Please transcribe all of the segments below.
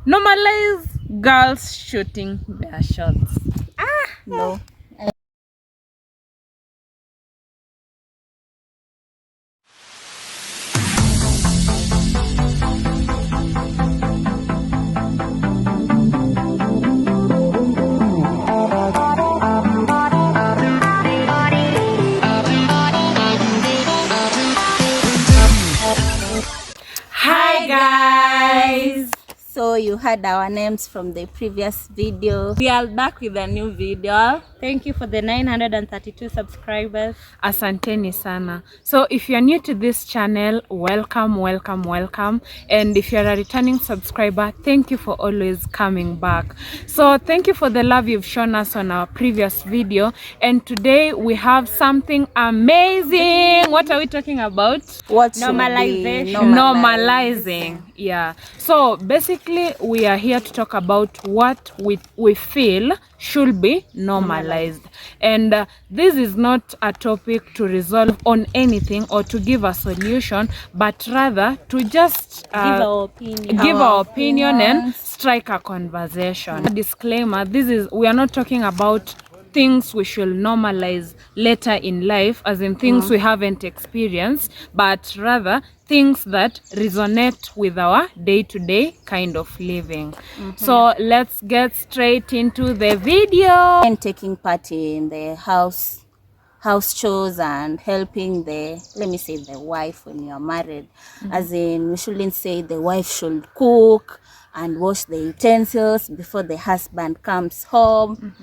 Normalize girls shooting their shots. No. Hi guys! So you heard our names from the previous video. We are back with a new video. Thank you for the 932 subscribers. Asanteni sana. So if you're new to this channel, welcome. And if you're a returning subscriber, thank you for always coming back. So thank you for the love you've shown us on our previous video. And today we have something amazing. What are we talking about? What Normalizing. Yeah. So basically we are here to talk about what we feel should be normalized. And this is not a topic to resolve on anything or to give a solution, but rather to just give our opinion and strike a conversation. Disclaimer, we are not talking about things we should normalize later in life, as in things we haven't experienced, but rather things that resonate with our day-to-day kind of living. So let's get straight into the video. And taking part in the house chores and helping the wife when you're married. As in, we shouldn't say the wife should cook and wash the utensils before the husband comes home.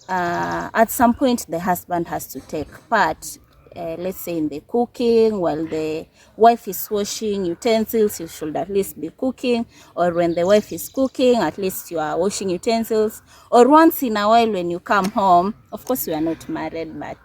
At some point the husband has to take part, let's say in the cooking. While the wife is washing utensils, you should at least be cooking. Or when the wife is cooking, at least you are washing utensils. Or once in a while when you come home, of course we are not married, but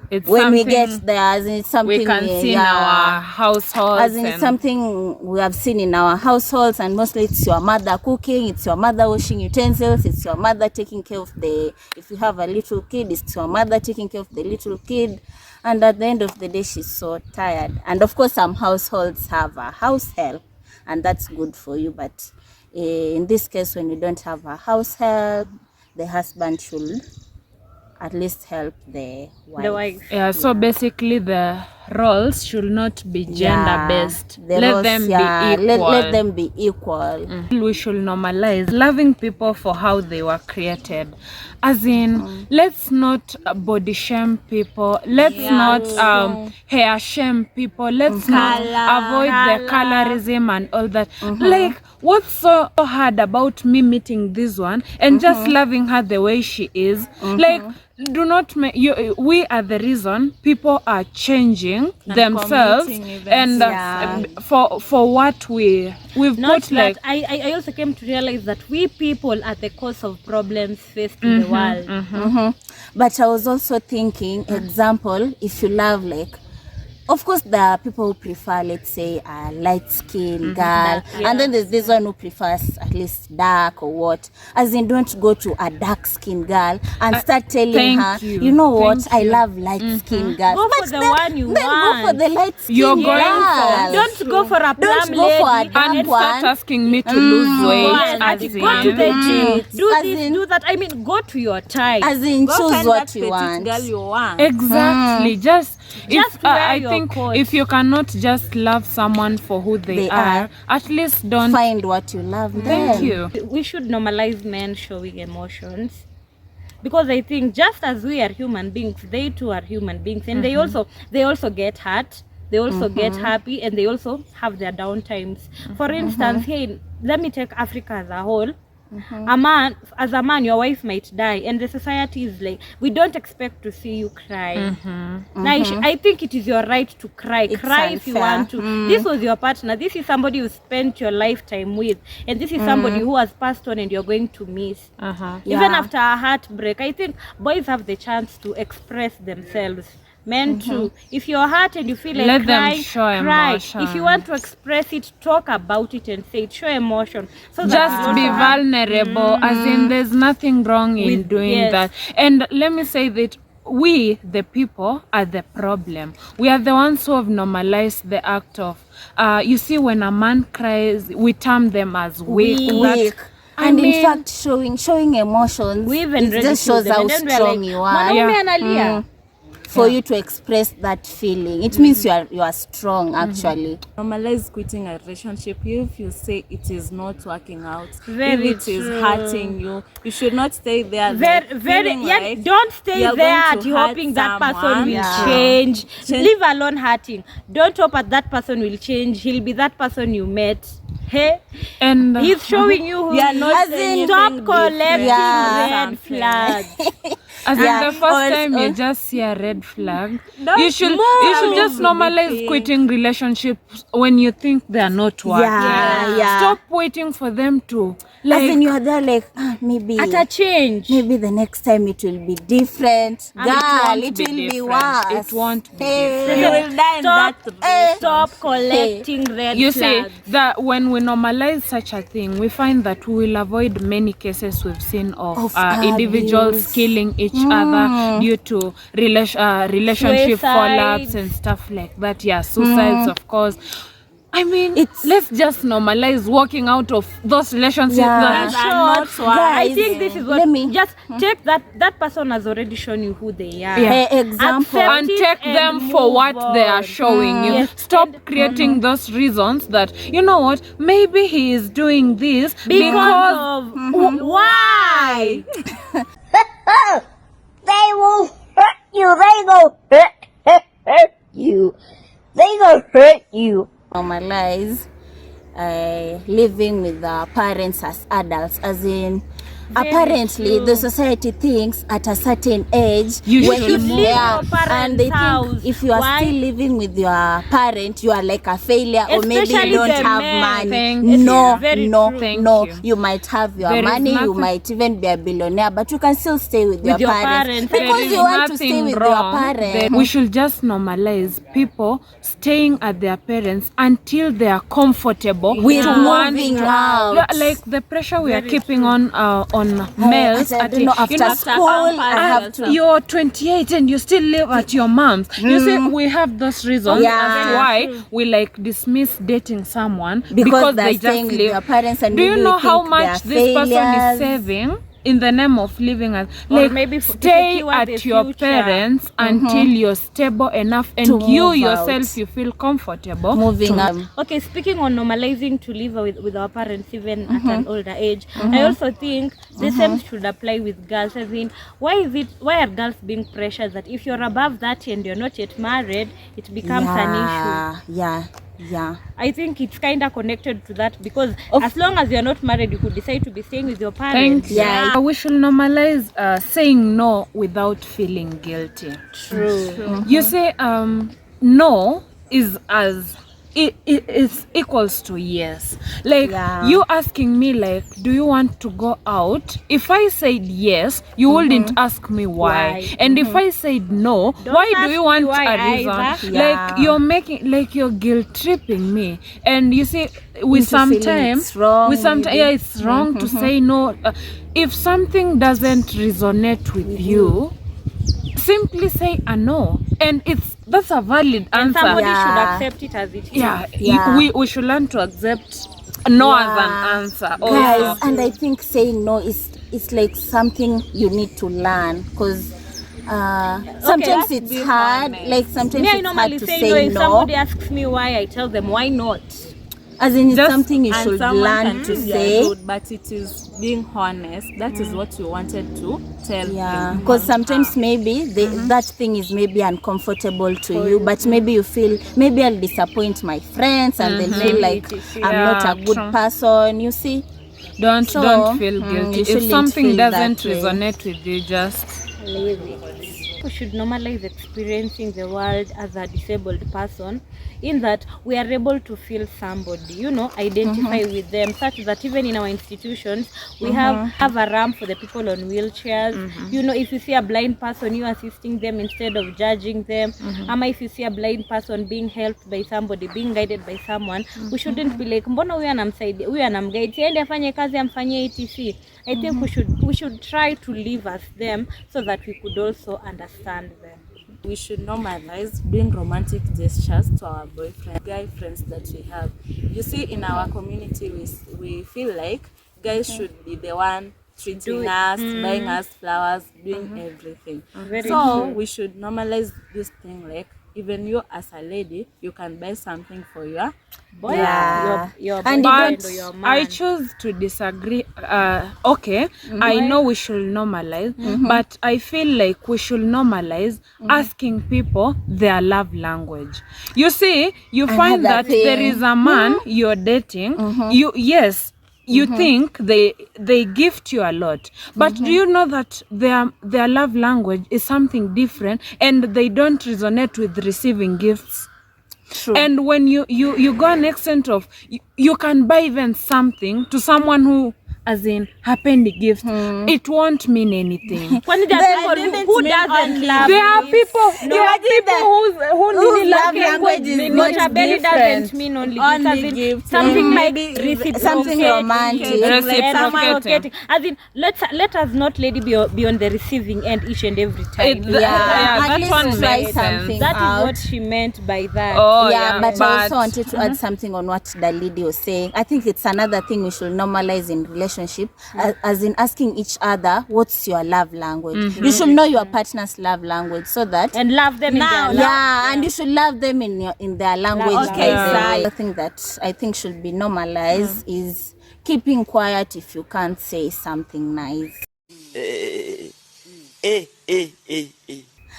It's when we something get there, as in something we can see in our households, as in something we have seen in our households, and mostly it's your mother cooking, it's your mother washing utensils, it's your mother taking care of if you have a little kid, it's your mother taking care of the little kid. And at the end of the day, she's so tired. And of course some households have a house help, and that's good for you. But in this case, when you don't have a house help, the husband should at least help the wife. Yeah, so basically the roles should not be gender based. Let them be equal. We should normalize loving people for how they were created. As in, let's not body shame people. Let's not hair shame people. Let's not avoid the colorism and all that. Like, what's so hard about me meeting this one and just loving her the way she is? Like, do not we are the reason people are changing themselves, and for what we've Not put, that, like I also came to realize that we people are the cause of problems faced in the world. But I was also thinking, example, if you love, like, of course there are people who prefer, let's say, a light skin girl, and then there's this one who prefers at least dark or what. As in, don't go to a dark skin girl and start telling her, you know what, I love light skin girl. Go for the one you want. Go for the light skin You're girl. going Don't go for a plum Don't go for a lady dark and one. start asking me to lose weight. and As go to the in, gym. Do As this, in- do that. I mean, go to your type. As in, Go choose find what that you petite want. girl you want. exactly. Just if wear I your think coat. if you cannot just love someone for who they are, at least don't. Find what you love. Thank you. We should normalize men showing emotions, because I think just as we are human beings, they too are human beings, and they also get hurt, they also get happy, and they also have their down times. For instance, hey, let me take Africa as a whole. As a man, your wife might die, and the society is like, we don't expect to see you cry. Now, I think it is your right to cry. Cry if you want to. This was your partner. This is somebody you spent your lifetime with, and this is somebody who has passed on and you're going to miss. Even after a heartbreak, I think boys have the chance to express themselves. Men too. If you're hurt and you feel like Let crying, them show cry. emotion. If you want to express it, talk about it and say it. Show emotion. So Just be vulnerable. As in, there's nothing wrong in doing that. And let me say that we, the people, are the problem. We are the ones who have normalized the act of, you see, when a man cries, we term them as weak. Weak. And in fact, showing emotions, We even it just shows ridicule them, how and then we're strong like, you are. "Mwanaume analia." For you to express that feeling, it means you are strong actually. Normalize quitting a relationship if you say it is not working out. Very if it is true. hurting you, you should not stay there. Very, feeling yeah, like don't stay you're there going at to you hurt hoping that person someone. will Yeah. change. Leave alone hurting. Don't hope that person will change. He'll be that person you met. Hey, And he's showing you who You are he not is. saying Stop anything collecting Yeah. red flags. as in Yeah. the first Or- time or- you just see a red flag, Don't you should move. just normalize quitting relationships when you think they are not working. Yeah. Stop waiting for them to As in like. you are there like, maybe At a change. maybe the next time it will be different. Girl, won't it be will be different. worse. It won't be Hey. You will die in that Stop collecting red You see flags. that when we normalize such a thing, we find that we will avoid many cases we've seen of individuals abuse. killing each other due to relationship Suicides. fallouts and stuff like that. Yeah, suicides, of course. I mean, It's- let's just normalize walking out of those relationships. Yeah. that- Are not Sure. working. I think this is what Let me- just take that person has already shown you who they are. Yeah. Example. Accept and it take and them for move what they are on. showing you. Yes, Stop and- creating those reasons that, you know what, maybe he is doing this Because of why? They will hurt you. They go hurt you. They go hurt you. Normalize living with our parents as adults, as in apparently true. the society thinks at a certain age You when should if move. they Leave are- your parents' and they house. think if you are Why? still living with your parent you are like a failure, or maybe Especially you don't the have men. money. Thank No, you. Very no, true. Thank no. you. You might have your There is money, you nothing- might even be a billionaire, but you can still stay with your your parents parents. because There is you want to stay nothing with your wrong. parents. We should just normalize people staying at their parents until they are comfortable With to want moving to- out. Yeah, like the pressure we are keeping on males. I don't know, after school I have to. You're 28 and you still live at your mom's. You see, we have those reasons Yeah. as to why we like dismiss dating someone Because they're they staying just with live. their parents and Do you maybe know we how think much they're this person failures. is saving in the name of living as Or like maybe to stay secure at the your future. parents until you're stable enough and To you move yourself out. you feel comfortable Moving to- up. Okay, speaking on normalizing to live with our parents even at an older age, I also think the same should apply with girls. As in, why are girls being pressured that if you're above 30 and you're not yet married, it becomes an issue? Yeah. I think it's kind of connected to that because as long as you're not married, you could decide to be staying with your Thank parents. you. Yeah. We should normalize saying no without feeling guilty. True. You say no is as it is equals to yes. Like Yeah. you asking me like, do you want to go out? If I said yes, you wouldn't ask me why. Why? And if I said no, why do ask you me want why a reason? either. Yeah. Like you're making like you're guilt tripping me. And you see, we Into feeling sometimes it's wrong, we sometimes maybe. yeah, it's wrong to say no. If something doesn't resonate with you, simply say a no, and that's a valid And answer. somebody Yeah. should accept it as it is. Yeah. We should learn to accept no as an answer. Guys, Also. and I think saying no is like something you need to learn because sometimes let's it's be hard. honest. Like sometimes Me, I it's normally hard to say no. say If no. somebody asks me why, I tell them why not. As in, it's Just- something you And should someone learn can to think say. they're good, but it is being honest. That is what you wanted to tell Yeah, him. because sometimes maybe that thing is maybe uncomfortable to you, but maybe you feel maybe I'll disappoint my friends and they'll feel Maybe like it is, I'm not a yeah, good true. person. You see, don't feel you guilty. If shouldn't something feel that doesn't way. resonate with you, just Leave it. We should normalize experiencing the world as a disabled person, in that we are able to feel somebody, identify with them, such that even in our institutions we have a ramp for the people on wheelchairs. If you see a blind person, you assisting them instead of judging them. If you see a blind person being helped by somebody, being guided by someone, we shouldn't be like, mbona huyu anamsaidia, huyu anamguide, siende afanye kazi amfanyie etc. I think we should try to live as them so that we could also understand understand them. We should normalize doing romantic gestures to our boyfriend, guy friends that we have. You see, in our community, we feel like guys should be the one treating us, buying us flowers, doing everything. Very So true. we should normalize this thing, like even you as a lady, you can buy something for your Boy, Yeah. your And boyfriend But or your man. I choose to disagree. Okay, I know we should normalize, but I feel like we should normalize asking people their love language. You see, you find Another that there thing. is a man you're dating. You think they gift you a lot, but do you know that their love language is something different, and they don't resonate with receiving gifts? True. And when you go an extent of you can buy even something to someone who, as in, hapendi gift, it won't mean anything. When there Then are didn't people who mean doesn't only love There are gifts. people who whose need love language is much Belly different. doesn't mean only Only gifts. As in, gifts, something might maybe reciprocate, something romantic. reciprocating. As in, let us not lady be on the receiving end each and every time. At that least one try makes something sense. That is out. what she meant by that. Oh yeah, but I also but wanted to add something on what the lady was saying. I think it's another thing we should normalize in relationship, as in asking each other, what's your love language? You should know your partner's love language so that And love them in their love. yeah, and you should love them in their language. Okay, The thing that I think should be normalized is keeping quiet if you can't say something nice.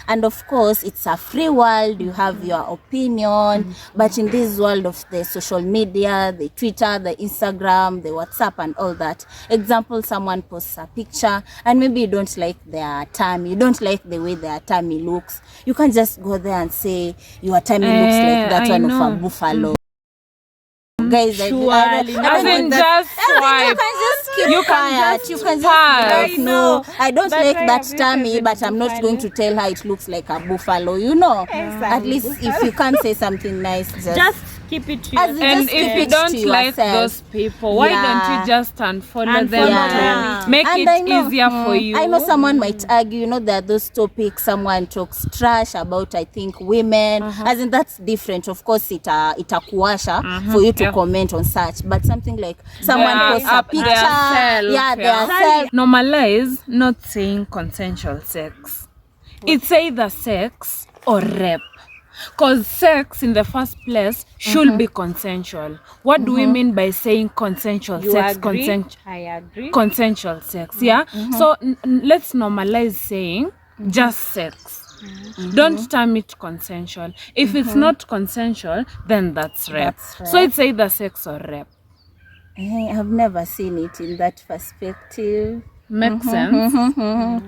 And of course, it's a free world. You have your opinion, but in this world of the social media, the Twitter, the Instagram, the WhatsApp, and all that. Example: someone posts a picture, and maybe you don't like their tummy, you don't like the way their tummy looks. You can just go there and say your tummy looks like that I one know. of a buffalo. Guys, I as in, think just you swipe. can just keep You can quiet. just You can just swipe. be like, no, I don't But like I that have tummy, written but I'm not going to tell her it looks like a buffalo. You know, at least if you can't say something nice, Just keep it to As yourself. in, And just keep if you it don't to like yourself. those people, why don't Yeah. you just unfollow them Unfollow to them. make And it I know, easier for you? I know someone might argue, you know, there are those topics someone talks trash about, I think, women. As in, that's different. Of course, itakuasha for you to comment on such. But something like someone Their posts a up picture. their self, Yeah, their self. Normalize not saying consensual sex. It's either sex or rape. Because sex in the first place should be consensual. What do we mean by saying consensual You sex? agree? I agree. Consensual sex, yeah? So let's normalize saying just sex. Don't term it consensual. If it's not consensual, then that's rape. So it's either sex or rape. I've never seen it in that perspective. Makes sense?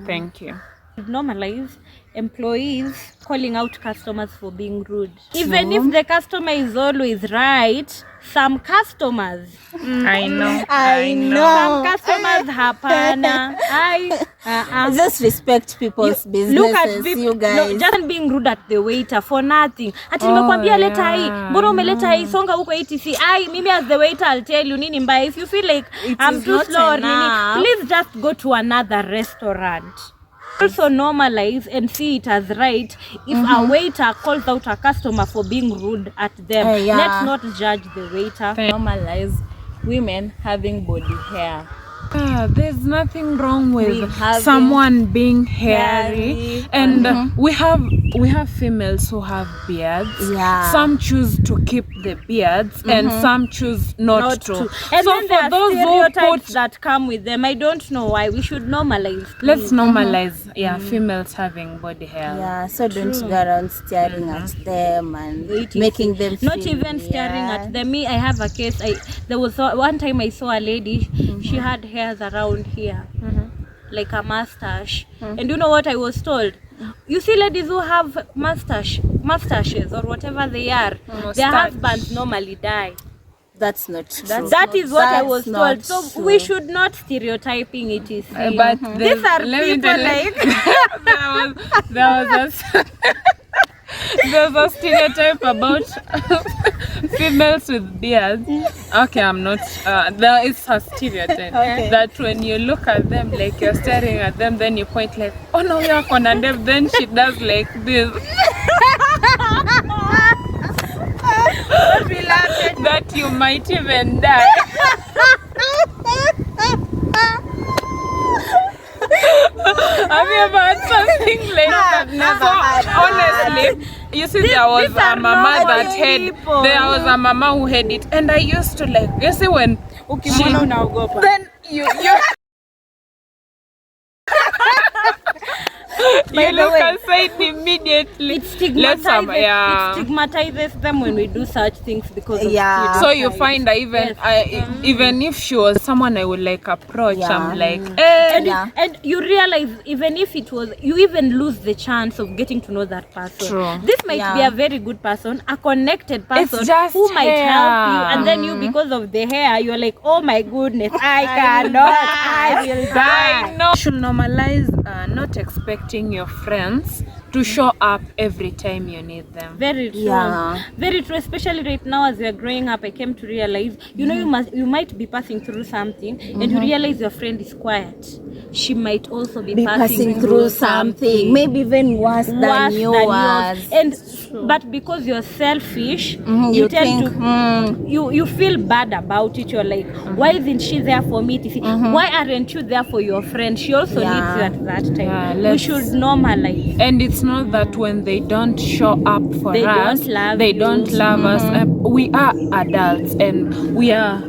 Thank you. Normalize employees calling out customers for being rude. Even if the customer is always right, some customers, I know. some customers hapana. Just respect people's businesses, Look at people, you guys. no, just being rude at the waiter for nothing. Ati nimekwambia leta hii, mbona umeleta hii, songa huko ATC. Mimi as the waiter I'll tell you nini mbaya. If you feel like I'm is too not slow or enough. nini, please just go to another restaurant. Also normalize and see it as right if a waiter calls out a customer for being rude at them. Yeah. Let's not judge the waiter. Normalize women having body hair. There's nothing wrong with We have someone being hairy, hairy, and we have females who have beards. Yeah. Some choose to keep the beards, and some choose not to. And So then there for are those who stereotypes put, that come with them. I don't know why. We should normalize. let's normalize, females having body hair. Yeah, so don't go around staring at them and making them Not feel even staring weird. at them. Me, I have a case. There was one time I saw a lady. She had hairs around here, like a mustache. And you know what I was told? You see ladies who have mustaches or whatever they are, their husbands normally die. That's not true. That is what I That's was not told. So true. we should not stereotyping it. Is But these are let me people tell you, like there was There's a stereotype about females with beards. Okay, I'm not. There is a stereotype that when you look at them, like you're staring at them, then you point like, oh no, you're on a dev. Then she does like this. That you might even die. Have you ever had something like that? So, honestly, you see, there was a mama that had, there was a mama who had it, and I used to like, you see, when then you you look aside immediately. It stigmatizes them when we do such things because of stereotypes. So you find that even if she was someone I would like approach, I'm like, and you realize even if it was, you even lose the chance of getting to know that person. True. This might be a very good person, a connected person It's just who might hair. help you, and then you, because of the hair, you're like, oh my goodness, I cannot, I will die. You should normalize not expecting your friends to show up every time you need them. Very true. Very true. Especially right now, as we are growing up, I came to realize, you know, you might be passing through something, and you realize your friend is quiet. She might also be passing through something, maybe even worse than yours. And but because you're selfish, you tend think, to you feel bad about it. You're like, why isn't she there for me? Why aren't you there for your friend? She also needs you at that time. We should normalize. And it's not that when they don't show up for They us, don't love they you. don't love us. We are adults and we are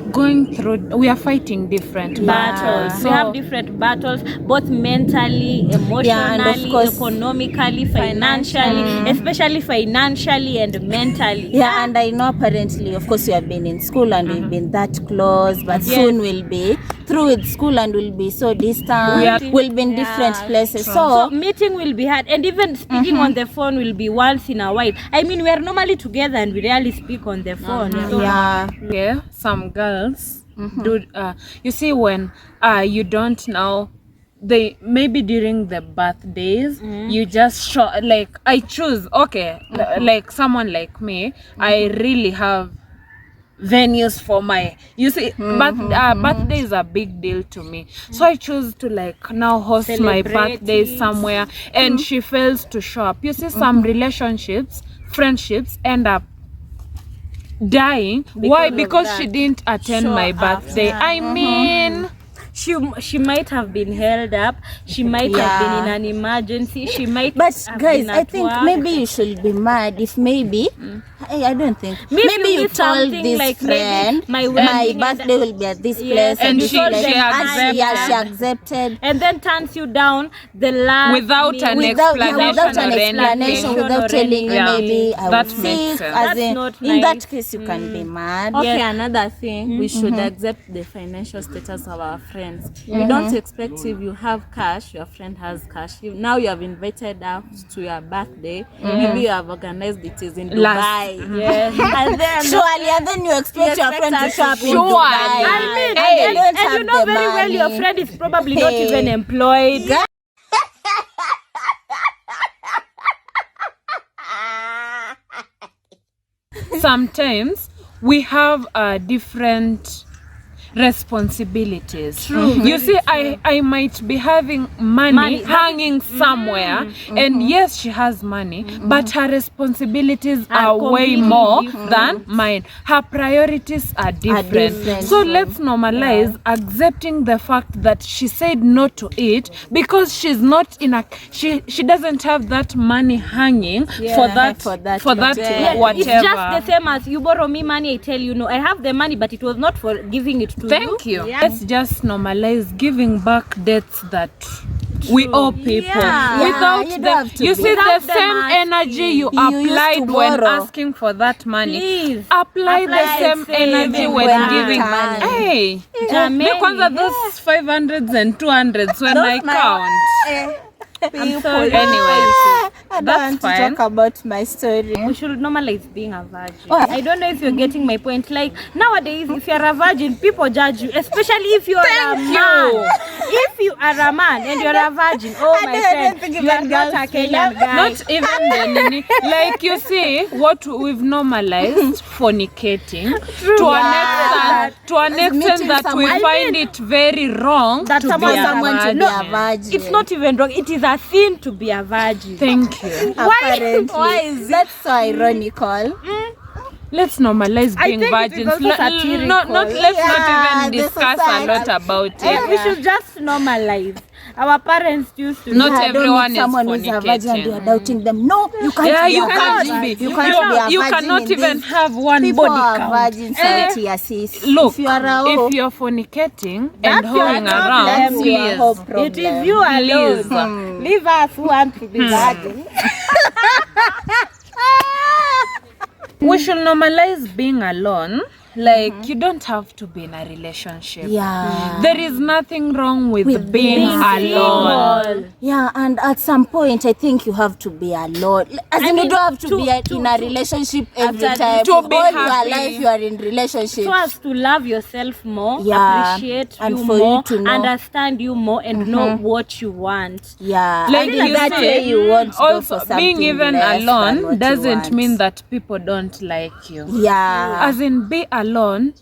fighting different battles. We have different battles, both mentally, emotionally, and of course, economically, financially, especially financially and mentally. Yeah, and I know apparently, of course, you have been in school and we've been that close, but soon we'll be through with school and we'll be so distant. We'll be in different places. So meeting will be hard, and even speaking on the phone will be once in a while. I mean, we are normally together and we rarely speak on the phone. So Some girls do. You see, when you don't know, they maybe during the birthdays you just show, like I choose like someone like me, I really have venues for my, you see, birthday is a big deal to me, so I choose to like now host my birthday somewhere, and she fails to show up. You see, some relationships, friendships end up dying. Why? Because she didn't attend my birthday. I mean, she might have been held up, she might have been in an emergency, she might but have guys, been I at think work. maybe you should be mad if maybe I don't think Maybe you you told something this like friend maybe my birthday will be at this place and this she place, accepted. she accepted and then turns you down the last without an explanation, without telling you maybe I that was makes sick. sense. As That's in, not in nice. that case you can be mad. Okay, another thing, we should accept the financial status of our friends. We don't expect if you have cash, your friend has cash. Now you have invited out to your birthday. Maybe you have organized it is in Dubai. And then Surely, and then you expect your friend to shop in Surely. Dubai. I mean, and they don't and you have know the very well your money. friend is probably not even employed. Sometimes we have different responsibilities. You see, I might be having money hanging somewhere, and yes, she has money, but her responsibilities are way more than mine. Her priorities are different. So let's normalize accepting the fact that she said no to it because she's not in a she doesn't have that money hanging for that whatever. It's just the same as you borrow me money, I tell you no, I have the money, but it was not for giving it to Thank you. Let's just normalize giving back debts that we owe people without you don't have to you be. see the Without them same energy you used to applied when borrow. asking for that money. Please Apply the same energy when giving money. Hey, me kwanza those 500s and 200s when I count. I'm sorry. Anyways, I don't That's want fine. to talk about my story. We should normalize being a virgin. Oh. I don't know if you're getting my point. Like nowadays, if you're a virgin, people judge you, especially if you're a man. If you are a man and you're a virgin, oh my friend, you are not a Kenyan guy. Not even the nini. Like you see, what we've normalized fornicating to an extent that we someone- find it very wrong That to someone- be a someone to be a virgin. virgin. It's not even wrong. It is a sin to be a virgin. Thank you. Apparently. Why is That's so ironical. Let's normalize I being think it is virgins. also satirical. Let's Yeah, not even the discuss a society. lot about it. We should just normalize. Our parents used to. Not Yeah, don't everyone meet is someone who's a virgin and fornicating. you are doubting them. No, you can't Yeah, be you a cannot virgin. be. You You, can't be a you virgin cannot in even this. have one People body are count. virgins out here, sis. Look, if you are a hoe, if you're fornicating That's and your holding problem. around, that's your please. whole problem. It is you alone. Leave us who want to be virgins. We should normalize being alone. Like, you don't have to be in a relationship. Yeah. There is nothing wrong with, With being being alone. Yeah, and at some point, I think you have to be alone. As in, you don't have to be in a relationship every time. to be All happy. your life, you are in relationship. So as to love yourself more, Yeah, appreciate and you for you more, to know. understand you more, and know what you want. Yeah, Like and in you that see, way you want to go also, for something being even less than what alone you doesn't want. mean that people don't like you. Yeah. As in, be alone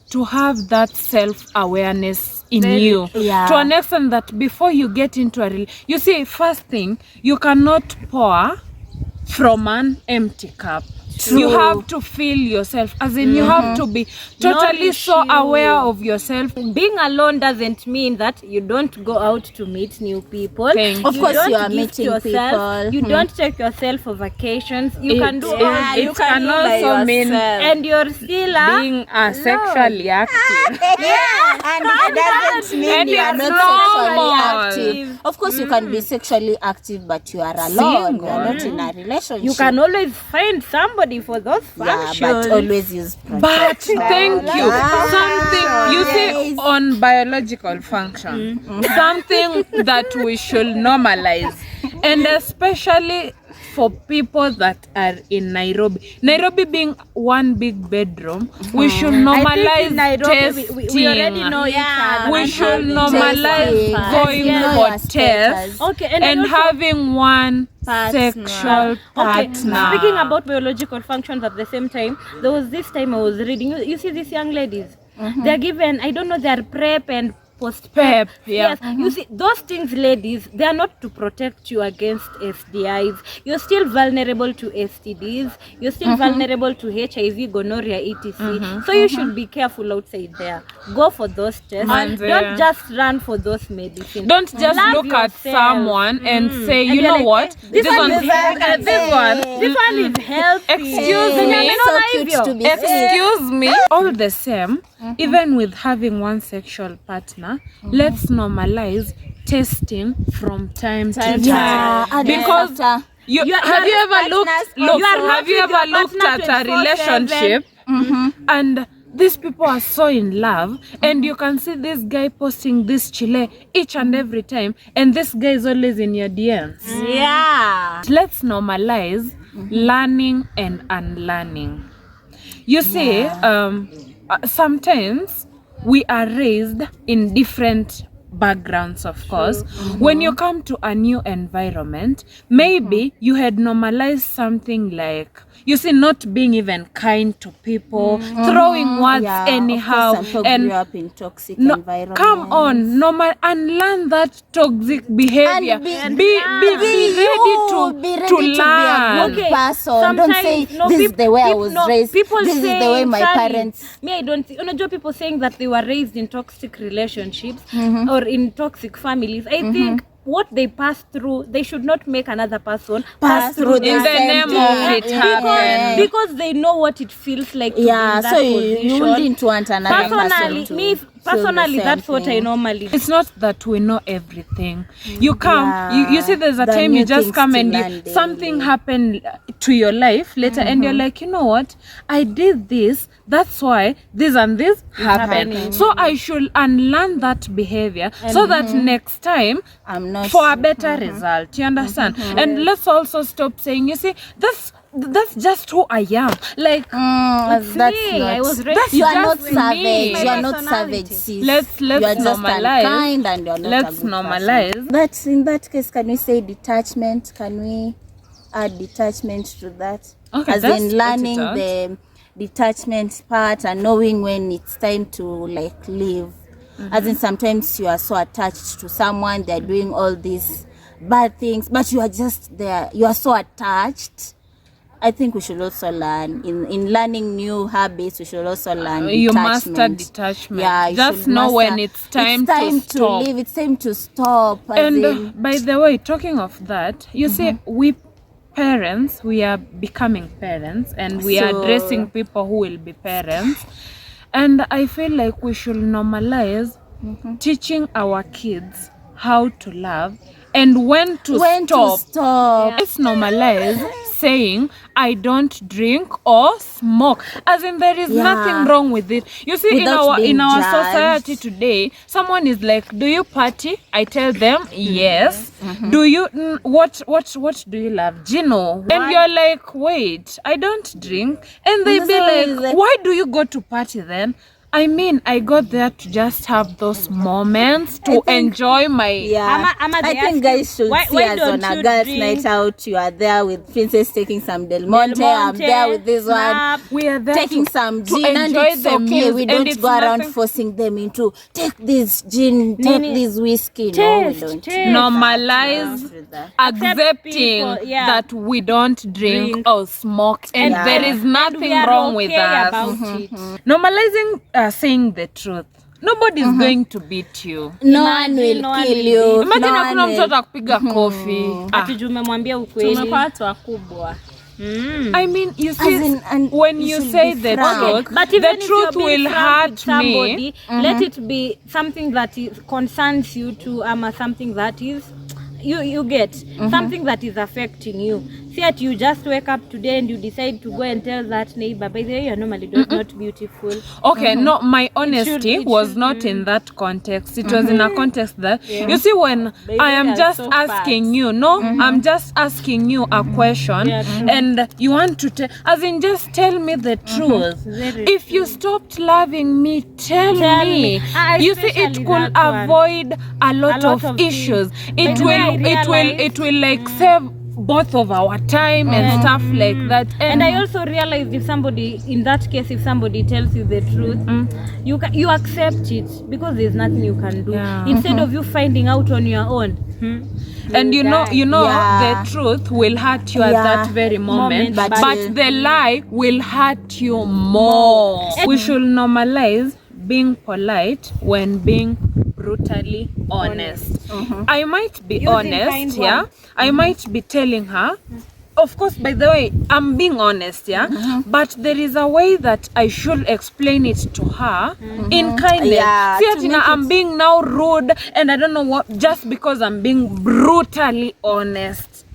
to have that self-awareness in you. Yeah. To an extent that before you get into you see, first thing, you cannot pour from an empty cup. True. You have to feel yourself, as in you have to be totally Nourish so you. aware of yourself. Being alone doesn't mean that you don't go out to meet new people. Thank Of you. course don't you are gift meeting yourself. people. You don't take yourself for vacations. You can do all Yeah, it you can can do by also mean yourself. and you're still a being sexually active. And it doesn't mean And you are it's not normal. sexually active. Of course, you can be sexually active, but you are alone. You are not in a relationship. You can always find somebody for those yeah, functions. but always use protection. But thank you. Ah, Something you see yes. on biological function, something that we should normalize, and especially for people that are in Nairobi. Nairobi being one big bedroom, we should I think normalize in Nairobi, testing. we already know each other. We and should having normalize testing. going Yes. for Your tests status. Okay, and also, having one sexual okay, partner. speaking about biological functions at the same time, there was this time I was reading. You see these young ladies, they're given, I don't know, they're prep and post-prep. Pep, yeah. Yes, you see, those things, ladies, they are not to protect you against SDIs. You're still vulnerable to STDs. You're still vulnerable to HIV, gonorrhea, etc. So you should be careful outside there. Go for those tests. And, Don't just run for those medicines. Don't just Love look at yourself. someone and say, And you you're know like, what, this one is this one is healthy. Excuse Then me. you're So not cute live to be excuse me, all the same, even with having one sexual partner, let's normalize testing from time to time. Yeah, and Because after- have you ever looked have you ever looked at a relationship and these people are so in love and you can see this guy posting this chile each and every time and this guy is always in your DMs. Yeah. Let's normalize learning and unlearning. You see, sometimes we are raised in different backgrounds, of course. When you come to a new environment, maybe you had normalized something like, you see, not being even kind to people, throwing words Yeah, anyhow, of course, some people grew up in toxic environments. come on, normal, unlearn that toxic behavior. And be Be ready to be a learn. good person. Don't say this is the way I was raised. People This is the saying, way my Charlie, parents. Me, I don't. You know, people saying that they were raised in toxic relationships or in toxic families. I think what they pass through, they should not make another person pass through the In the same name thing. of it happened. because they know what it feels like to be Yeah, in that so position. you wouldn't want another person Personally, to. me, Personally, same that's what I thing. normally do. It's not that we know everything. You come, Yeah, you see there's a the time new you just things come to and learn something daily. happened to your life later and you're like, you know what, I did this, that's why this and this happened. happening. So I should unlearn that behavior so that next time I'm not for a better result. You understand? And let's also stop saying, you see, that's just who I am. Like that's me. not. I was raised that's You are not just me. savage. You are not personality. savage, sis. let's you are just normalize. unkind and you're not Let's a good normalize. person. But in that case, can we say detachment? Can we add detachment to that? Okay, As let's in put it learning out. the detachment part and knowing when it's time to like leave. As in sometimes you are so attached to someone, they're doing all these bad things, but you are just there. You are so attached. I think we should also learn in learning new habits. We should also learn You detachment. master detachment. Yeah, you Just should know master. when it's time to stop. leave. It's time to stop. As And in, by the way, talking of that, you see, we parents, we are becoming parents and we are So- addressing people who will be parents. And I feel like we should normalize teaching our kids how to love and when to stop. to stop. Let's normalize saying I don't drink or smoke. As in there is Yeah. nothing wrong with it. You see, Without in being our judged. society today, someone is like, do you party? I tell them yes. Do you what do you love? Gino. And you're like, wait, I don't drink. And they And be so it's like, like- why do you go to party then? I mean, I got there to just have those moments to enjoy my Yeah, Ama I they ask think guys you, should why see us don't on a you girls' drink? night out. You are there with Princess taking some Del Monte. I'm there with this one. Snap. we are there Taking to some to gin and enjoy it's the okay. music, We and don't it's go around nothing- forcing them into take this gin, take Nini, this whiskey. No, we taste, don't. taste. normalize do that. accepting people, yeah. that we don't drink, Drink. or smoke and Yeah. there is And we nothing are wrong with okay us. about it. Normalizing saying the truth. Nobody's going to beat you. No one Imagine will no one kill will you. Imagine No hakuna one mtu will. atakupiga kofi. Ati juu umemwambia ukweli. Tumekuwa watu wakubwa. I mean, you As see, in, and when you you should say be the frank. truth, But even the if truth you're being will frank with hurt me. somebody, let it be something that is, concerns you too, something that is you get something that is affecting you. See that you just wake up today and you decide to go and tell that neighbor, by the way, you're normally not beautiful. Okay, no, my honesty it was should- not in that context. It was in a context that, you see, when I am are just so asking fast. you, no, I'm just asking you a question, and you want to tell, as in, just tell me the truth. Very If you stopped loving me, tell me. me. You see, it Especially could that one. avoid a lot of of issues. By It the way, I will, realized- it will like save both of our time and stuff like that. And I also realized if somebody, in that case, if somebody tells you the truth, you accept it because there's nothing you can do. Yeah. Instead of you finding out on your own. And you know Yeah. the truth will hurt you at Yeah. that very moment, Moment, but, but the lie will hurt you more. We should normalize being polite when being brutally honest. I might be Using honest, kind yeah. words. I might be telling her, of course, by the way, I'm being honest, yeah. But there is a way that I should explain it to her in kindness. Yeah, See, to Atina, make I'm being now rude and I don't know what, just because I'm being brutally honest.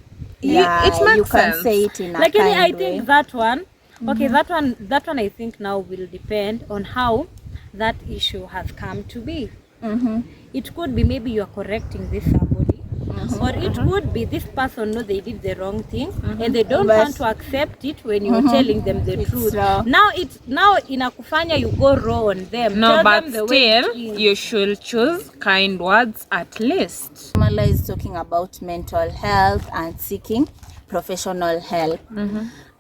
Yeah, it makes you can sense. say it in a Like kind I way. think that one, okay, that one I think now will depend on how that issue has come to be. It could be maybe you are correcting this somebody, or it could be this person knows they did the wrong thing and they don't But- want to accept it when you're telling them the truth. raw. Now inakufanya you go raw on them. No, Tell but them the way still, it is. you should choose kind words at least. Normalize talking about mental health and seeking professional help.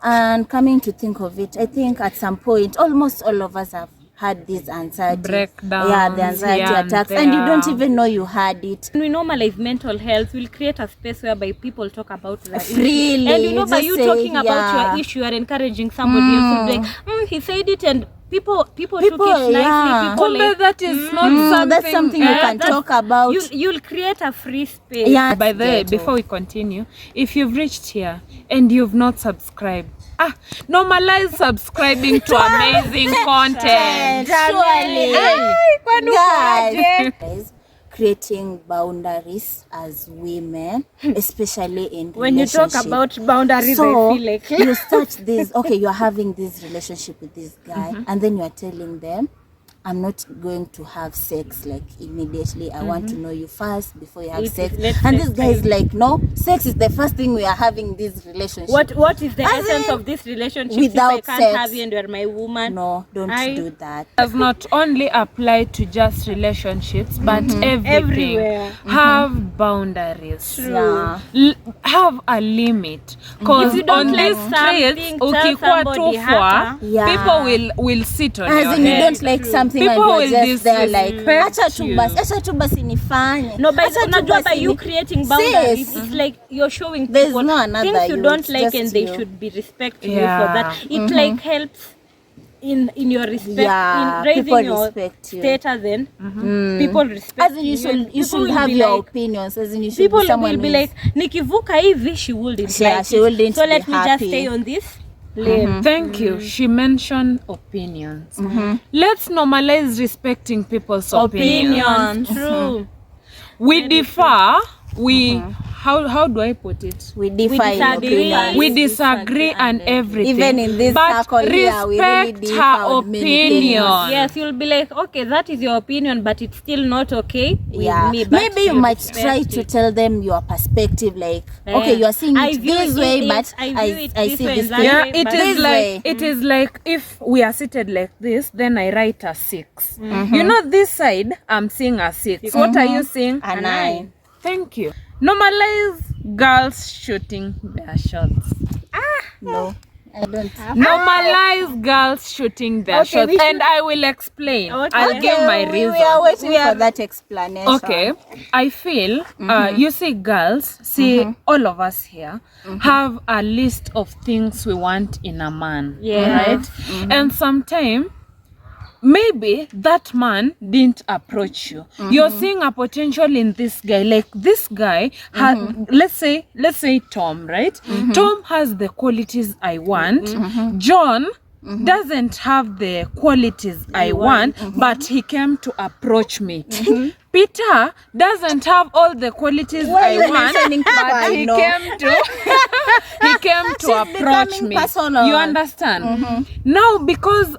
And coming to think of it, I think at some point, almost all of us have had these anxiety. Breakdowns, Yeah, the anxiety here and attacks. And you don't there. even know you had it. When we normalize mental health, we'll create a space whereby people talk about that Freely, issue. And you know, by just you say, talking about yeah. your issue, you are encouraging somebody else to be like, he said it, and people took it People, nicely. yeah. People Kumbe like, that is not something. That's something you can that's- talk about. you'll create a free space. Yeah. By the way, Ghetto. before we continue, if you've reached here and you've not subscribed, Normalize subscribing to amazing content. Surely. Guys, creating boundaries as women, especially in When you talk relationship. about boundaries, So I feel like you start this, okay, you're having this relationship with this guy, and then you're telling them, I'm not going to have sex like immediately. I want to know you first before you have sex. And this guy is like, no, sex is the first thing we are having this relationship. what is the As essence in, of this relationship without if I can't sex. have you and you're my woman? No, don't do that. Does not only apply to just relationships, but everything. Everywhere. Have boundaries. Yeah. Have a limit. Because If you don't on like these something, streets, tell ukikuwa somebody too far, Yeah. people will sit on As your in you head. don't like something People and will you're just there like, disrespect acha tu you. basi nifanye. No, but Acha tu unajua by basi you ni-" creating boundaries, Sis. it's like you're showing There's people no another things you you, don't it's like just and they you. should be respecting Yeah. you for that. It like helps in your respect, Yeah, in raising people your respect you. status and people respect As in you and you people should will have be your like, opinions. As in you should people be someone will be who like is- nikivuka hivi she wouldn't Yeah, like she it. wouldn't So be let me just happy. stay on this lane. Thank you. She mentioned opinions. Let's normalize respecting people's opinions. Opinion, true. We differ. We how do I put it? we differ in disagree. opinions. We disagree and everything. Even in this but circle here, we really respect differ her on many things. opinion. Yes, you'll be like, okay, that is your opinion, but it's still not okay with Yeah, me. But maybe you might respect try to it. tell them your perspective, like, okay, Yeah. you are seeing I it view this it way, this- but I view I it I this see way this and that thing. Yeah, way, it but is this like way. it is like if we are seated like this, then I write a 6. You know, this side I'm seeing a 6. What are you seeing? A 9. Thank you. Normalize girls shooting their shots. No, I don't. Normalize girls shooting their Okay, shots, we should- and I will explain. Okay. I'll give my we reason. are waiting for that explanation. Okay, I feel you see, girls, see, all of us here have a list of things we want in a man. Yeah. Right? And sometimes maybe that man didn't approach you. You're seeing a potential in this guy. Like this guy has, let's say Tom, right? Tom has the qualities I want. John doesn't have the qualities I want, but he came to approach me. Peter doesn't have all the qualities Why I you want, mentioning Peter? but he No. came to he came to approach becoming me. personal. You understand? Now because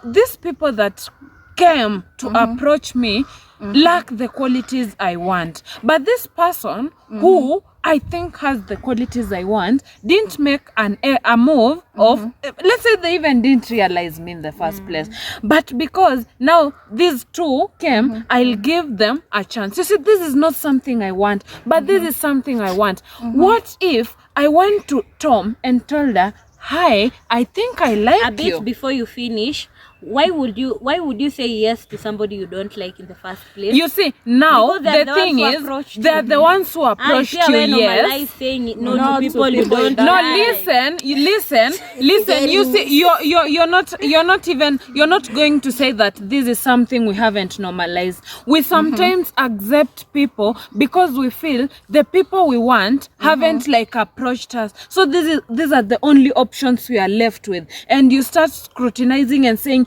these people that came to approach me lack the qualities I want, but this person who I think has the qualities I want didn't make a move of, let's say they even didn't realize me in the first place, but because now these two came, I'll give them a chance. You see, this is not something I want, but this is something I want. What if I went to Tom and told her, hi, I think I like A bit you. before you finish, why would you say yes to somebody you don't like in the first place? You see, now Because they're the the thing ones who is, approached they're you. the ones who approached you, yes. Saying it, no, No to to people you people you don't No, don't like. listen. You see, you're not going to say that this is something we haven't normalized. We sometimes accept people because we feel the people we want haven't like approached us. So these are the only options we are left with, and you start scrutinizing and saying,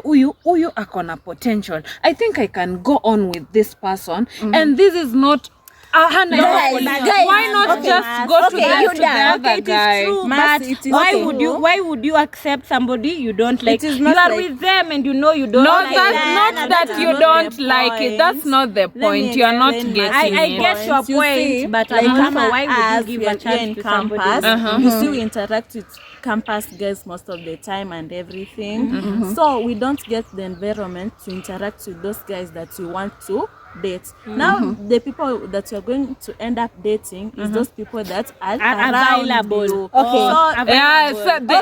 uyu akona potential. I think I can go on with this person, and this is not. Hannah, Guys, why not okay, just go to okay, you the done. other It guy? is true, Mas, but it is why true. why would you accept somebody you don't like? is You not are like- with them and you know you don't No, like that's them. not that you don't like it. That's not the point. You are not explain getting I it. get your You point, see, but like I'm also Kama why would as you give we a are here chance in to campus, somebody? you see we interact with campus girls most of the time and everything. So we don't get the environment to interact with those guys that we want to date. Now the people that you're going to end up dating is those people that are around available. you. Okay. So Yes, the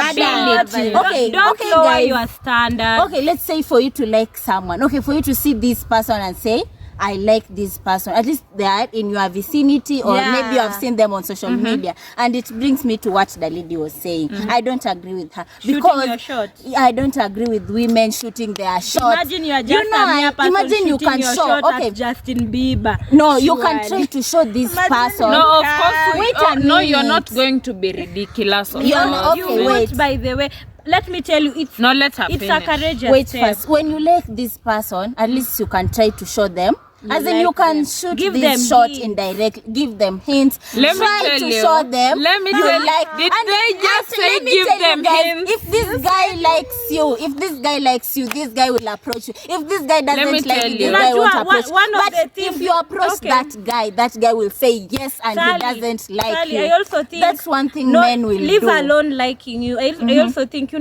availability. Okay, Don't okay, lower guys. your standard. Okay, let's say for you to like someone. Okay, for you to see this person and say, I like this person. At least they are in your vicinity, or maybe you have seen them on social media. And it brings me to what the lady was saying. I don't agree with her. Shooting Because your shot. I don't agree with women shooting their shots. Imagine you are just a mere person imagine you shooting can your show. shot Okay. at Justin Bieber. No, you can Surely. try to show this person. No, of course. Wait a No, you're minute. not going to be ridiculous. Of You're course. not- You okay, won't, wait. by the way. Let me tell you, it's No, let her it's a finish. courageous Wait step. first. When you like this person, at least you can try to show them. As in, you like can them. shoot Give this them shot hints. indirectly. Give them hints. Let me try tell to you. show them. Let me you tell you. like. Did and they just and say let me give tell you them guys, hints? If this guy likes you, this guy will approach you. If this guy me doesn't tell like you, you. this guy won't Unajua, approach. one of But the things if you approach okay. that guy will say yes, and Sally, he doesn't like Sally, you. I also think That's one thing no, men will leave do. alone liking you. I also think,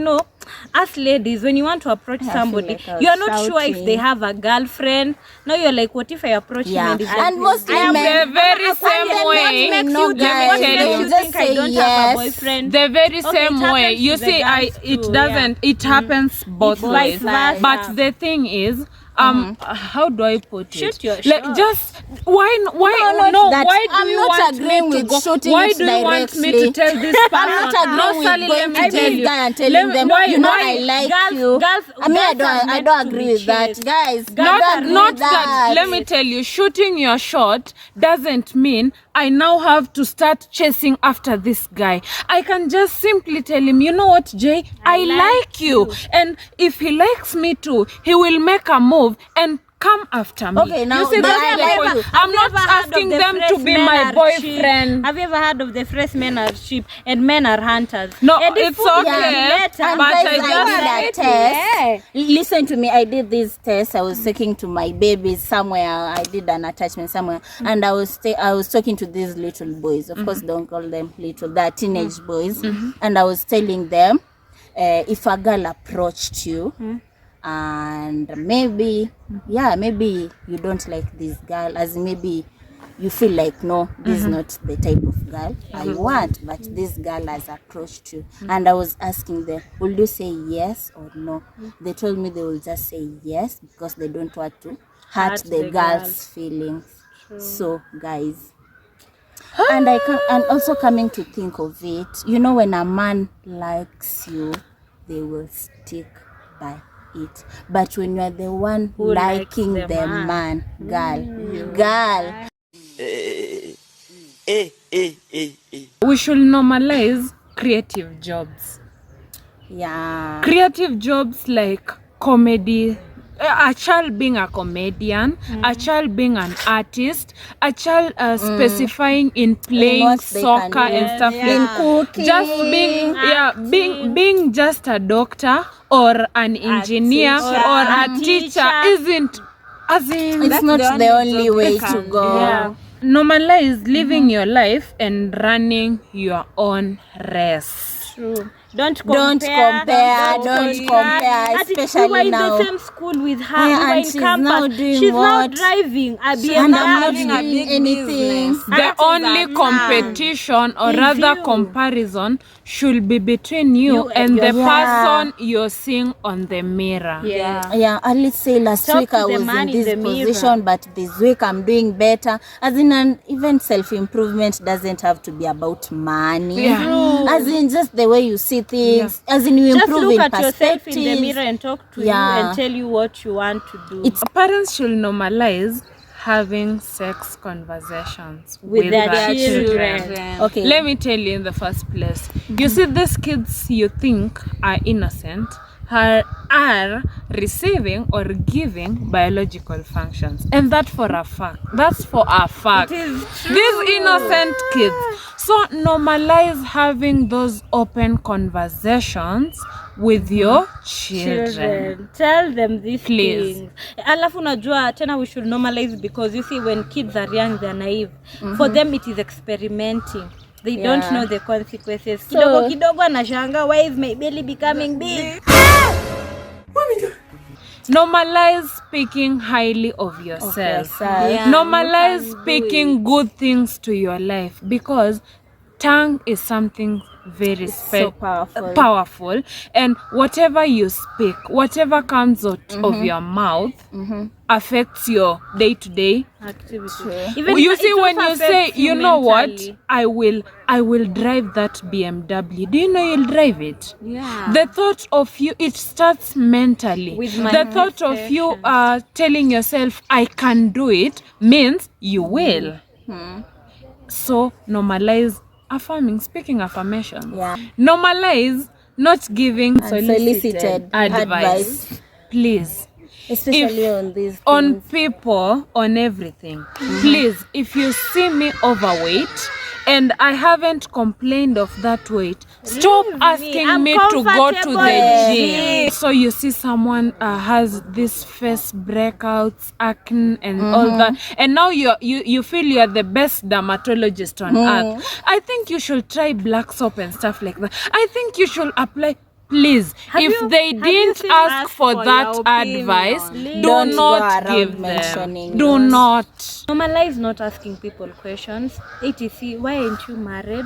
us ladies, when you want to approach feel somebody, like I was you're not sure if shouting. they have a girlfriend. Now you're like, what if I approach him Yeah, and he's and like, mostly I am men. The very and same then way. what makes No, you guys, guys, let me they tell will you. just think I say don't yes. have a boyfriend. The very Okay, same it way. happens You to the see, girls it too, doesn't. It happens both It's ways. vice versa. But the thing is, how do I put it? Shoot your Like, shot. just why not no? that. Why do I'm you not want agreeing me to with go? shooting Why it do you want me to directly. tell this person? I'm not agreeing No, with Sally, going let to me tell this you. guy and telling them, why- you know, why- I like girls- you. girls- I mean, girls are I meant don't to agree be with that, chased. guys. Girls I Not, don't agree not with that. Let me tell you, shooting your shot doesn't mean I now have to start chasing after this guy. I can just simply tell him, you know what, Jay, I like you. And if he likes me too, he will make a move and come after me. Okay, now you see, that that's I the like point. you. I'm not asking them to be my boyfriend. Have you ever heard of the phrase men are sheep and men are hunters? No, And if it's food is okay, later, And but guys, I I just did a test. Listen to me, I did this test. I was talking to my babies somewhere. I did an attachment somewhere, and I was talking to these little boys. Of course, don't call them little; they're teenage boys. And I was telling them, if a girl approached you, and maybe you don't like this girl, as maybe you feel like, no, this is not the type of girl I want, but this girl has approached you. And I was asking them, will you say yes or no? They told me they will just say yes because they don't want to hurt the girl's feelings. So guys, and also coming to think of it, when a man likes you, they will stick by it. But when you are the one Who likes liking the the man? girl, we should normalize creative jobs. yeah. Creative jobs like comedy, a child being a comedian, a child being an artist, a child specifying in playing what they can soccer do. and stuff In like cooking, just being just a doctor or an engineer teacher. or a A teacher teacher. isn't, as in, It's not the only way to go. Yeah. normalize living your life and running your own race. True. Don't Don't compare, Ati, especially we were in now. the same school with her. Yeah, We were and in she's campus. now doing She's now what? driving a And BMW. I'm not having a doing big anything. business. The That is only a competition or Is rather you. comparison should be between you You and and the your- person you're seeing on the mirror. Yeah, I'll let's say last Talk week to I the was man in in this the mirror. position, but this week I'm doing better. As in, and even self-improvement doesn't have to be about money. Yeah. As in, just the way you see things. As in, you Just improve look in at yourself perspective. in the mirror and talk to you Yeah. and tell you what you want to do. It's Parents should normalize having sex conversations With their children. okay. Let me tell you in the first place. You see, these kids you think are innocent are receiving or giving biological functions, and that's for a fact. It is These innocent kids. So normalize having those open conversations with your children. Tell them these Please. things. Alafu unajua tena we should normalize, because you see when kids are young they're naive. For them it is experimenting. They don't Yeah. know the consequences. Kidogo kidogo anashanga, why is my belly becoming big? Normalize speaking highly of yourself. yourself. Yeah, Normalize you can do speaking good things to your life, because tongue is something very so powerful. powerful, and whatever you speak, whatever comes out of your mouth affects your day-to-day activity. True. Even you it see, when also you say, affects you know what, mentally. I will drive that BMW, do you know you'll drive it? Yeah. The thought of you, it starts mentally. With The thought of you telling yourself I can do it means you will. So normalize affirming, speaking affirmations. Yeah. Normalize not giving Unsolicited advice. Please. Especially on these On things. people, on everything. Please, if you see me overweight and I haven't complained of that weight, stop Leave me. asking I'm me to go to comfortable the in gym. So you see someone has this face breakouts, acne and all that, and now you feel you're the best dermatologist on earth. I think you should try black soap and stuff like that. I think you should apply. Please, if they didn't ask for that your opinion? advice, Please. do Don't go not around give them. mentioning Do those. not. Normalize not asking people questions. ATC, why aren't you married?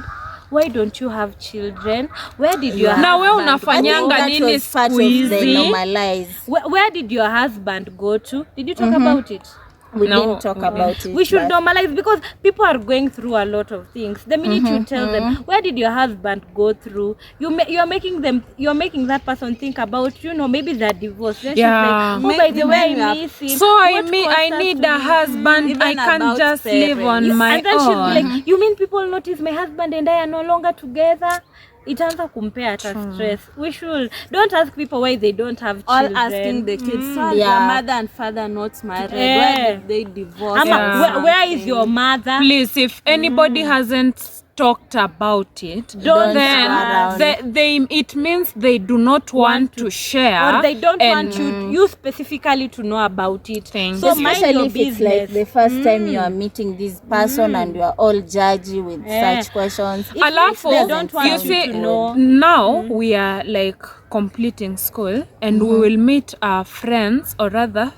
Why don't you have children? Where did your Na we husband I think unafanyanga that nini was part of siku the hizi? normalize. where did your husband go to? Did you talk about it? We No, didn't talk we about it. We should but normalize, because people are going through a lot of things. The minute you tell them, where did your husband go through, you're making that person think about, maybe they're divorced. Then Yeah. she's like, oh, by the way, I Make miss him. So What I caused us need to a be- husband. Even I can't about just live parents. on my and then she'll own. be like, you mean people notice my husband and I are no longer together? Itaanza kumpea hata stress. We should don't ask people why they don't have All children. asking the kids, so Yeah. your mother and father not married, Yeah. why did they divorce? Ama, Yeah. where is your mother? Please, if anybody hasn't talked about it, Don't then go around. it means they do not want to share, Or they don't and want you specifically to know about it. Thank So you. mind especially your if it's business. like the first time you are meeting this person and you are all judgy with Yeah. such questions. Alafu, they don't want you you see, to know. now we are like completing school and we will meet our friends, or rather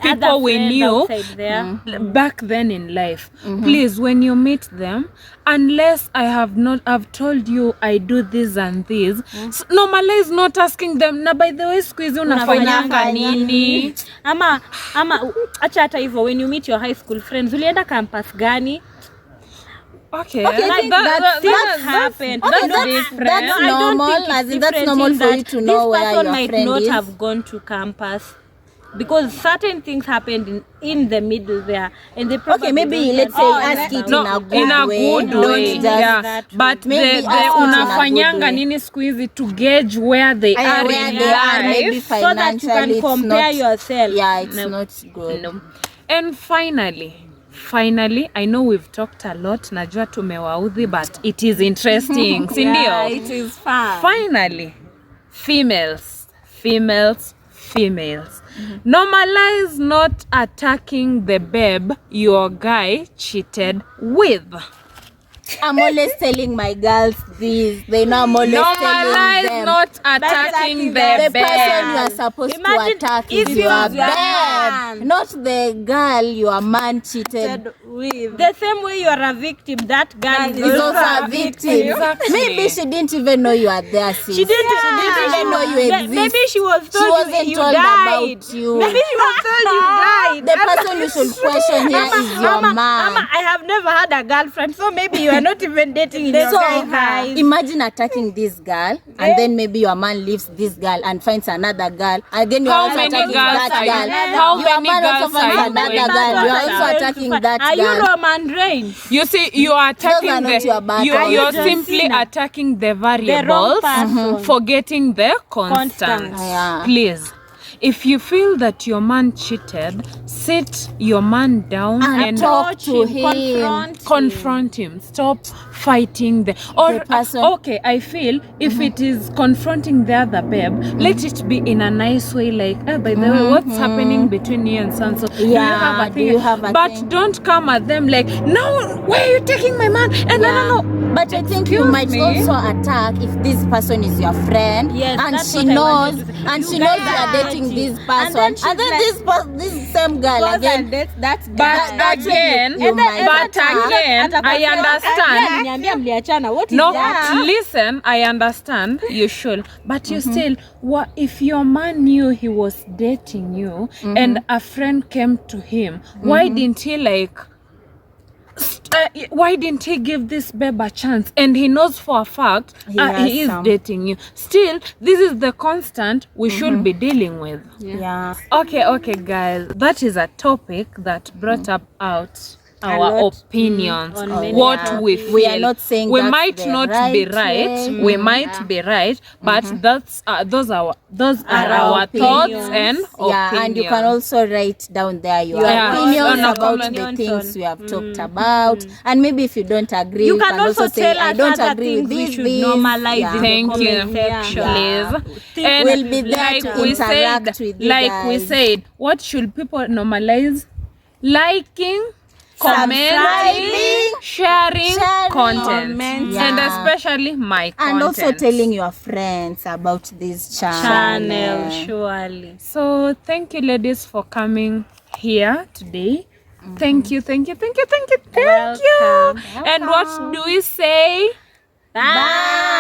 people Other we friends knew outside there. back then in life. Please, when you meet them, unless I've told you I do this and this, normalize not asking them, na by the way siku hizi unafanyanga nini? ama acha hata hivyo, when you meet your high school friends, ulienda campus gani? Okay, Okay, I think that's happened. okay, No, that's I don't normal. think it's As in, that's different normal in for that you to know this where person your might friend not is. have gone to campus, because certain things happened in the middle there, and they probably Okay, maybe don't let's say understand ask it about in a good good way. way. Don't just Yeah. But maybe the ask it in a good unafanyanga way. nini siku hizi to gauge where they are Where in they are, life. maybe so that you can financially, it's compare not, yourself. yeah, it's No. not good. No. And finally, I know we've talked a lot, najua tumewaudhi, but it is interesting, si ndio? Yeah, it is fun. Finally, females. Normalize not attacking the babe your guy cheated with. I'm always telling my girls this. They know I'm always telling Normalize them. not attacking the The person you babe. are supposed Imagine to attack if is you your was your babe, man. not the girl your man cheated. With The same way you are a victim, that girl is Is also also a victim. Exactly. Maybe she didn't even know you are there. Sis. She didn't even know you exist. Maybe she was told She wasn't you told died. about you. Maybe she was told you died. The person you should question here is your man. Mama, I have never had a girlfriend, so maybe you are not even dating in your So guy's eyes. imagine attacking this girl, and then maybe your man leaves this girl and finds another girl. Again, you are How also many attacking girls that are you- girl. how Your many man also girls finds are you another going girl. to You are also attacking that Are you girl. Roman Reigns? You see, you are attacking are not your battles. you're John simply Cena. attacking the The wrong variables, person. forgetting the constant. Constant. Yeah. Please, if you feel that your man cheated, sit your man down and talk to him. confront him. Stop fighting the person. okay, I feel if it is confronting the other babe, let it be in a nice way, like, oh, by the way, what's happening between you and so do you Yeah, have a do thing? you have a But thing? don't come at them like, no, why are you taking my man? And no. But I think you Excuse might me? also attack if this person is your friend, Yes, and that's she what I knows, wanted to say. and You she knows guys you are are dating dating. this person, And then she's like- this same girl Goes again. and that's But That's where again, you might but attack. again, I understand. Niambia mliachana. What is No, that? listen, I understand you should, but you still, what if your man knew he was dating you and a friend came to him? Why didn't he why didn't he give this babe a chance? And he knows for a fact he is dating you. Still, this is the constant we should be dealing with. Yeah. Okay, guys, that is a topic that brought up out our lot, opinions on on many what topics. we feel. We are not saying we that's might the not right be right. way. We might be right, but those are our thoughts and opinions. Yeah, and you can also write down there your Yeah, opinions on a about the comment. things we have talked about, and maybe if you don't agree, You can also say tell I us don't other agree with things we this. should normalize in the Thank you, comment section. please. And We'll be there like to we interact said, with you like we guys. said, what should people normalize? Liking, commenting, Subscribing, sharing content, commenting. and Yeah. especially my content. and also telling your friends about this Channel, surely. So thank you, ladies, for coming here today. Thank you. Welcome. And what do we say? Bye.